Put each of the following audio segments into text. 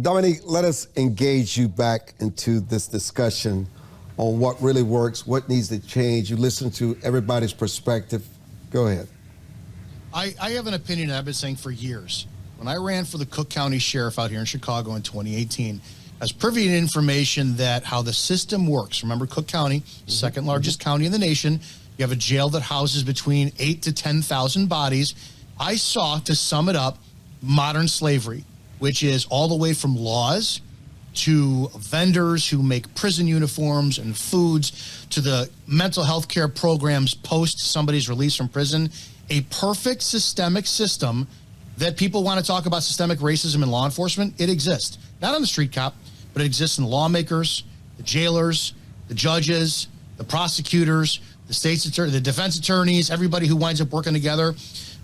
Dominick, let us engage you back into this discussion on what really works, what needs to change. You listen to everybody's perspective. Go ahead. I have an opinion that I've been saying for years. When I ran for the Cook County Sheriff out here in Chicago in 2018, I was privy to information that how the system works. Remember, Cook County, second largest county in the nation. You have a jail that houses between 8,000 to 10,000 bodies. I saw, to sum it up, modern slavery, which is all the way from laws to vendors who make prison uniforms and foods to the mental health care programs post somebody's release from prison. A perfect systemic system that people want to talk about systemic racism in law enforcement. It exists. Not on the street cop, but it exists in the lawmakers, the jailers, the judges, the prosecutors, the state's attorney, the defense attorneys, everybody who winds up working together.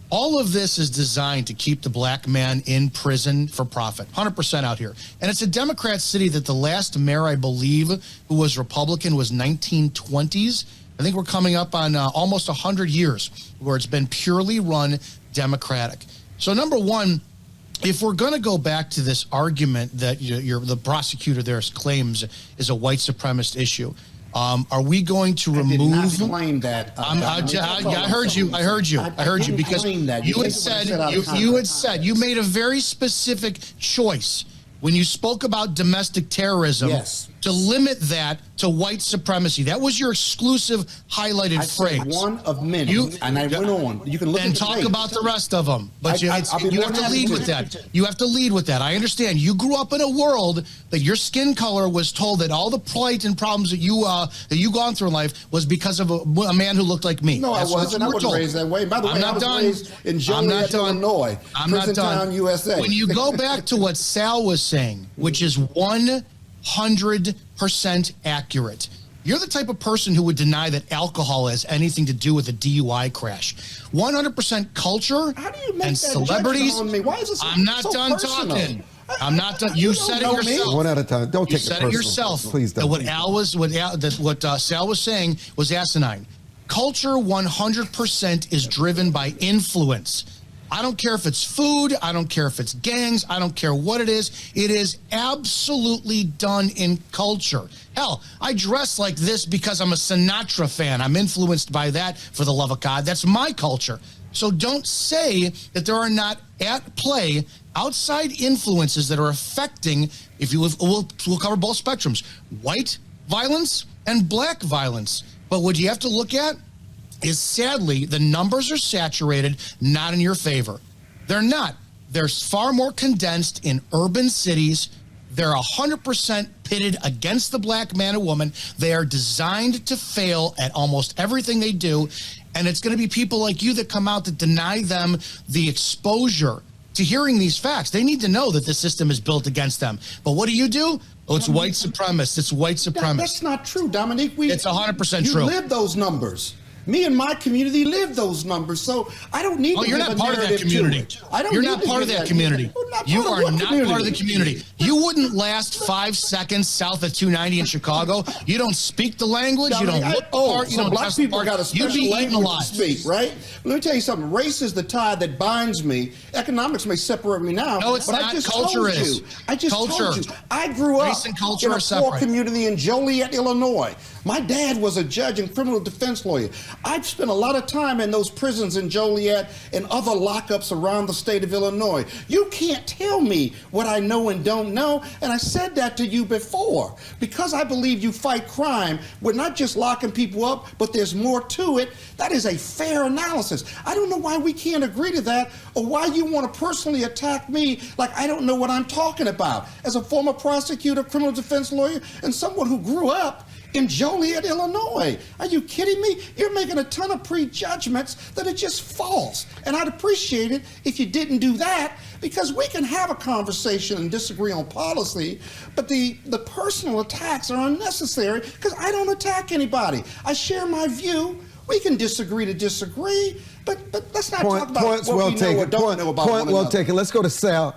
All of this is designed to keep the black man in prison for profit, 100% out here. And it's a Democrat city that the last mayor, I believe, who was Republican was 1920s. I think we're coming up on almost 100 years where it's been purely run Democratic. So number one, if we're going to go back to this argument that the prosecutor there claims is a white supremacist issue, are we going to remove? I did not claim that. I heard you because you had said you made a very specific choice when you spoke about domestic terrorism to limit that to white supremacy. That was your exclusive highlighted phrase. Said one of many, and I went on. You can look and at the talk tapes. about the rest of them, but you have to lead with that. You have to lead with that. I understand. You grew up in a world that your skin color was told that all the plight and problems that you gone through in life was because of a man who looked like me. No, I wasn't. I wasn't raised that way. By the way, I was raised in Joliet, Illinois, Prison Town, USA. When you go back to what Sal was saying, which is 100% accurate. You're the type of person who would deny that alcohol has anything to do with a DUI crash. 100% culture and celebrities. On me? Why is this I'm not so done personal? talking. I'm not done. You said it yourself. One at a time. Don't take it personal. You said it yourself. Please don't. What Sal was saying was asinine. Culture 100% is driven by influence. I don't care if it's food. I don't care if it's gangs. I don't care what it is. It is absolutely done in culture. Hell, I dress like this because I'm a Sinatra fan. I'm influenced by that, for the love of God. That's my culture. So don't say that there are not at play outside influences that are affecting, we'll cover both spectrums, white violence and black violence. But what you have to look at is, sadly, the numbers are saturated, not in your favor. They're not. They're far more condensed in urban cities. They're 100% pitted against the black man and woman. They are designed to fail at almost everything they do. And it's going to be people like you that come out that deny them the exposure to hearing these facts. They need to know that the system is built against them. But what do? Oh, it's white supremacists. It's white supremacists. That's not true, Dominick. It's 100% true. You live those numbers. Me and my community live those numbers, so I don't need to you're give not a part of that narrative community. to it. I don't You're need not to part of give that community. You are not part of the community. You wouldn't last 5 seconds south of 290 in Chicago. You don't speak the language. You don't look the part. You don't black people got a special language to speak, right? Let me tell you something. Race is the tie that binds me. Economics may separate me now. No, it's but not. I just Culture told is. You. I just culture. told you. I grew up Race and culture in a are poor separate. community in Joliet, Illinois. My dad was a judge and criminal defense lawyer. I've spent a lot of time in those prisons in Joliet and other lockups around the state of Illinois. You can't tell me what I know and don't know, and I said that to you before. Because I believe you fight crime, we're not just locking people up, but there's more to it. That is a fair analysis. I don't know why we can't agree to that, or why you want to personally attack me like I don't know what I'm talking about. As a former prosecutor, criminal defense lawyer, and someone who grew up in Joliet, Illinois. Are you kidding me? You're making a ton of prejudgments that are just false. And I'd appreciate it if you didn't do that, because we can have a conversation and disagree on policy, but the personal attacks are unnecessary, because I don't attack anybody. I share my view. We can disagree to disagree, but let's not talk about what we know or don't know about one another. Point well taken. Let's go to Sal.